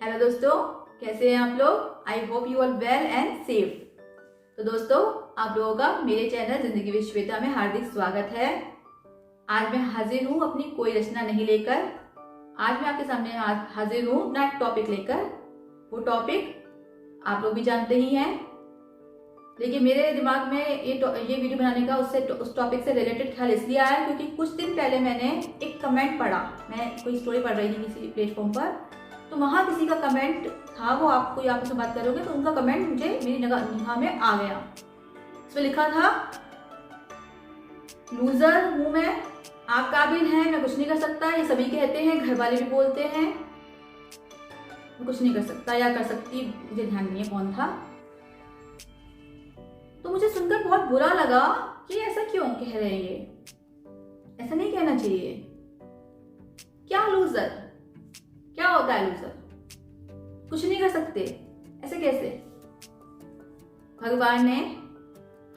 Hello दोस्तों, कैसे हैं आप लोग। I hope you are well and safe. तो दोस्तों, आप लोगों का मेरे चैनल जिंदगी विद श्वेता में हार्दिक स्वागत है। आज मैं हाजिर हूँ अपनी कोई रचना नहीं लेकर। आज मैं आपके सामने हाजिर हूँ नया टॉपिक लेकर। वो टॉपिक आप लोग भी जानते ही हैं, लेकिन मेरे दिमाग में ये वीडियो बनाने का उस टॉपिक से रिलेटेड ख्याल इसलिए आया क्योंकि कुछ दिन पहले मैंने एक कमेंट पढ़ा। मैं कोई स्टोरी पढ़ रही थी किसी प्लेटफॉर्म पर, तो वहाँ किसी का कमेंट था, वो आपको आपस में बात करोगे तो उनका कमेंट मुझे मेरी निगाह में आ गया। उसमें लिखा था, लूजर हूँ मैं, आप काबिल हैं, मैं कुछ नहीं कर सकता। ये सभी कहते हैं, घर वाले भी बोलते हैं, मैं कुछ नहीं कर सकता या कर सकती, मुझे ध्यान नहीं है कौन था। तो मुझे सुनकर बहुत बुरा लगा कि ऐसा क्यों कह रहे हैं, ये ऐसा नहीं कहना चाहिए। क्या लूजर, क्या होता है लूजर? कुछ नहीं कर सकते, ऐसे कैसे? भगवान ने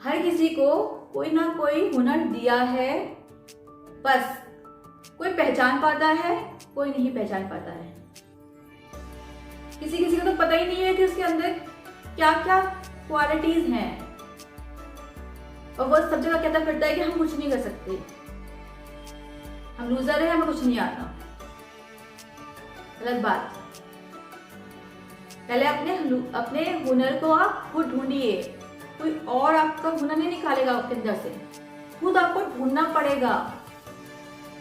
हर किसी को कोई ना कोई हुनर दिया है, बस कोई पहचान पाता है, कोई नहीं पहचान पाता है। किसी किसी को तो पता ही नहीं है कि उसके अंदर क्या क्या क्वालिटीज हैं, और वो सब जगह कहता फिरता है कि हम कुछ नहीं कर सकते, हम लूजर हैं, हमें कुछ नहीं आता। गलत बात। पहले अपने हुनर को आप खुद ढूंढिए। कोई और आपका हुनर नहीं निकालेगा आपके अंदर से, खुद आपको ढूंढना पड़ेगा।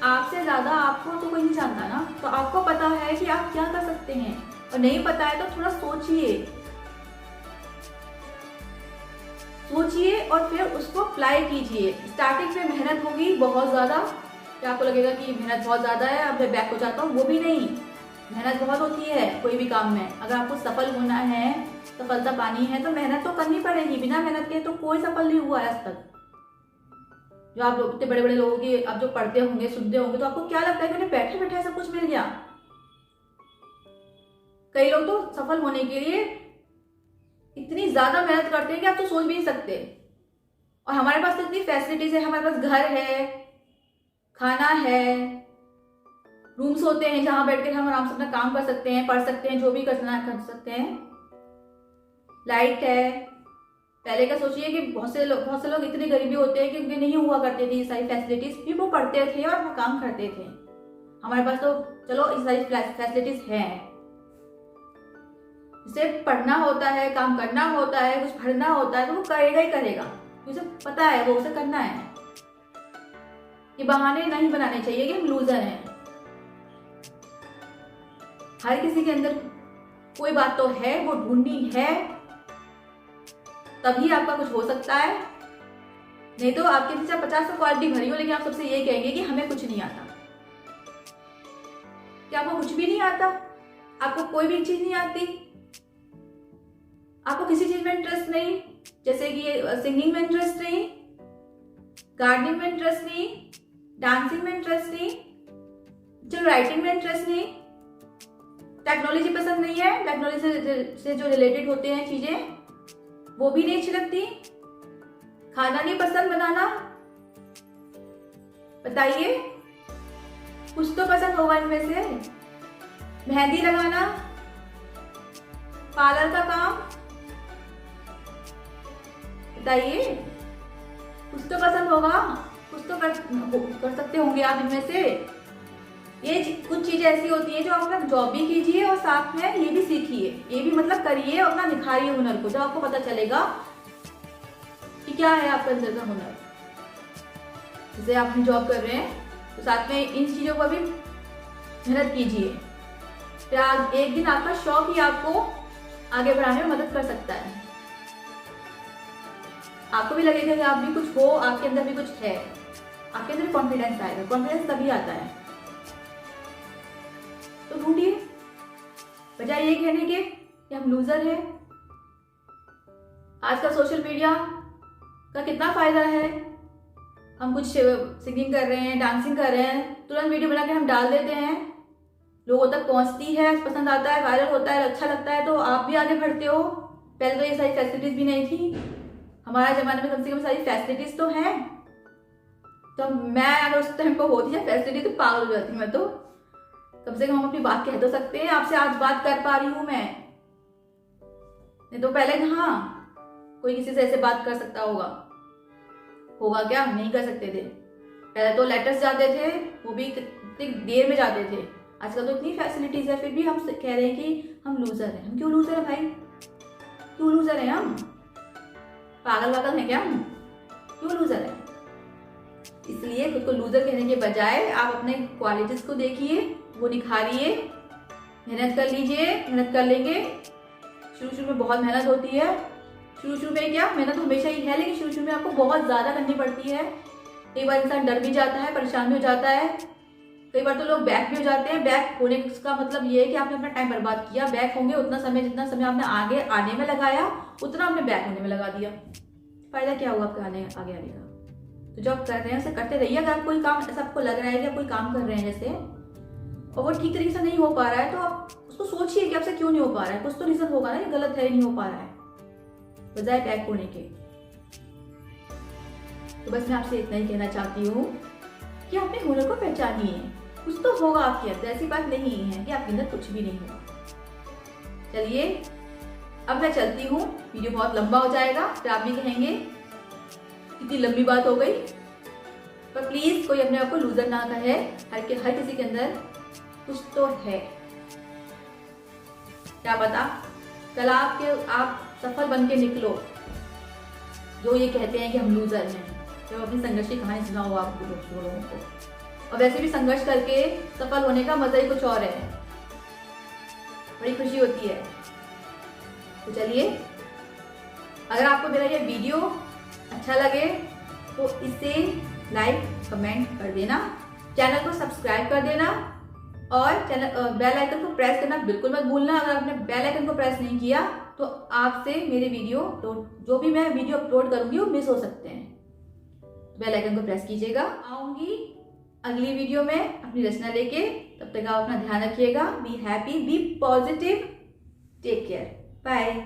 आपसे ज्यादा आपको तो कोई नहीं जानता ना, तो आपको पता है कि आप क्या कर सकते हैं, और नहीं पता है तो थोड़ा सोचिए और फिर उसको अप्लाई कीजिए। स्टार्टिंग में मेहनत होगी बहुत ज्यादा, फिर आपको लगेगा कि मेहनत बहुत ज्यादा है, अब मैं बैक हो जाता हूँ। वो भी नहीं, मेहनत बहुत होती है कोई भी काम में। अगर आपको सफल होना है, सफलता पानी है, तो मेहनत तो करनी पड़ेगी। बिना मेहनत के तो कोई सफल नहीं हुआ है आज तक। जो आप लोग इतने बड़े बड़े लोगों की अब जो पढ़ते होंगे, सुनते होंगे, तो आपको क्या लगता है कि उन्हें बैठे बैठे सब कुछ मिल गया? कई लोग तो सफल होने के लिए इतनी ज्यादा मेहनत करते हैं कि आप तो सोच भी नहीं सकते। और हमारे पास तो इतनी फैसिलिटीज है, हमारे पास घर है, खाना है, रूम्स होते हैं जहां बैठकर हम आराम से अपना काम कर सकते हैं, पढ़ सकते हैं, जो भी करना कर सकते हैं। लाइट है। पहले का सोचिए कि बहुत से लोग इतनी गरीबी होते हैं कि उनके नहीं हुआ करते थे ये सारी फैसिलिटीज, भी वो पढ़ते थे और अपना काम करते थे। हमारे पास तो चलो ये सारी फैसिलिटीज हैं। जिसे पढ़ना होता है, काम करना होता है, कुछ भरना होता है, तो वो करेगा ही करेगा, उसे पता है वो उसे करना है। ये बहाने नहीं बनाने चाहिए कि हम लूजर हैं। हर किसी के अंदर कोई बात तो है, वो ढूंढनी है, तभी आपका कुछ हो सकता है। नहीं तो आपके पीछे 50 क्वालिटी भरी हो, लेकिन आप सबसे ये कहेंगे कि हमें कुछ नहीं आता। क्या आपको कुछ भी नहीं आता? आपको कोई भी चीज नहीं आती? आपको किसी चीज में इंटरेस्ट नहीं? जैसे कि सिंगिंग में इंटरेस्ट नहीं, गार्डनिंग में इंटरेस्ट नहीं, डांसिंग में इंटरेस्ट नहीं, चलो राइटिंग में इंटरेस्ट नहीं, टेक्नोलॉजी पसंद नहीं है, टेक्नोलॉजी से जो रिलेटेड होते हैं चीजें वो भी नहीं अच्छी लगती, खाना नहीं पसंद बनाना, बताइए कुछ तो पसंद होगा इनमें से। मेहंदी लगाना, पार्लर का काम, बताइए कुछ तो पसंद होगा, कुछ तो कर सकते होंगे आप इनमें से। ये कुछ चीजें ऐसी होती हैं जो आप अपना जॉब भी कीजिए और साथ में ये भी सीखिए, ये भी मतलब करिए, अपना निखारिए हुनर को, जब आपको पता चलेगा कि क्या है आपका अंदर का हुनर। जैसे आप अपनी जॉब कर रहे हैं तो साथ में इन चीजों पर भी मेहनत कीजिए, फिर एक दिन आपका शौक ही आपको आगे बढ़ाने में मदद कर सकता है। आपको भी लगेगा कि आप भी कुछ हो, आपके अंदर भी कुछ है, आपके अंदर कॉन्फिडेंस आएगा। कॉन्फिडेंस तभी आता है। तो ढूंढिए, बजाय ये कहने के कि हम लूजर हैं। आजकल सोशल मीडिया का कितना फायदा है। हम कुछ सिंगिंग कर रहे हैं, डांसिंग कर रहे हैं, तुरंत वीडियो बना के हम डाल देते हैं, लोगों तक पहुंचती है, पसंद आता है, वायरल होता है, अच्छा लगता है, तो आप भी आगे बढ़ते हो। पहले तो ये सारी फैसिलिटीज भी नहीं थी। हमारे जमाने में कम से कम सारी फैसिलिटीज तो हैं। तो मैं अगर उस टाइम पर होती है फैसिलिटी तो पागल हो जाती मैं तो। कम से कम हम अपनी बात कह तो सकते हैं, आपसे आज बात कर पा रही हूं मैं, नहीं तो पहले कहाँ कोई किसी से ऐसे बात कर सकता होगा क्या? नहीं कर सकते थे। पहले तो लेटर्स जाते थे, वो भी कितनी देर में जाते थे। आजकल तो इतनी फैसिलिटीज है, फिर भी हम कह रहे हैं कि हम लूजर हैं। हम क्यों लूजर है भाई? क्यों लूजर है हम? पागल हैं क्या हम? क्यों लूजर है? इसलिए खुद को लूजर कहने के बजाय आप अपने क्वालिटीज को देखिए, वो निखारिए, मेहनत कर लीजिए। मेहनत कर लेंगे, शुरू में बहुत मेहनत होती है। शुरू में क्या मेहनत हमेशा ही है, लेकिन शुरू में आपको बहुत ज्यादा करनी पड़ती है। कई बार इंसान डर भी जाता है, परेशान भी हो जाता है, कई बार तो लोग बैक भी हो जाते हैं। बैक होने का मतलब ये है कि आपने अपना टाइम बर्बाद किया। बैक होंगे उतना समय, जितना समय आपने आगे आने में लगाया उतना आपने बैक होने में लगा दिया। फायदा क्या हुआ आपके आगे आने का? तो जो आप कर रहे हैं उसे करते रहिए। अगर आप कोई काम ऐसा आपको लग रहा है कि आप कोई काम कर रहे हैं जैसे, और वो ठीक तरीके से नहीं हो पा रहा है, तो आप उसको सोचिए कि आपसे क्यों नहीं हो पा रहा है। कुछ तो रीजन होगा ना, ये गलत है, नहीं हो पा रहा है, बजाय बैक होने के। तो बस मैं आपसे इतना ही कहना चाहती हूँ कि अपने हुनर को पहचानिए। कुछ तो होगा आपके अंदर, ऐसी बात नहीं है कि आपके अंदर कुछ भी नहीं होगा। चलिए अब मैं चलती हूँ, वीडियो बहुत लंबा हो जाएगा, फिर आप भी कहेंगे कितनी लंबी बात हो गई। पर प्लीज कोई अपने आप को लूजर ना कहे। हर किसी के अंदर कुछ तो है। क्या पता कल आप सफल बन के निकलो। जो ये कहते हैं कि हम लूजर हैं, जब अपनी संघर्ष की कहानी सुना हो आपको लोगों को। और वैसे भी संघर्ष करके सफल होने का मजा ही कुछ और है, बड़ी खुशी होती है। तो चलिए, अगर आपको मेरा ये वीडियो अच्छा लगे तो इसे लाइक कमेंट कर देना, चैनल को सब्सक्राइब कर देना और बेल आइकन को प्रेस करना बिल्कुल मत भूलना। अगर आपने बेल आइकन को प्रेस नहीं किया तो आपसे मेरे वीडियो जो भी मैं वीडियो अपलोड करूंगी वो मिस हो सकते हैं। बेल आइकन को प्रेस कीजिएगा। आऊंगी अगली वीडियो में अपनी रचना लेके। तब तक आप अपना ध्यान रखिएगा। Be happy, be positive, take care, bye.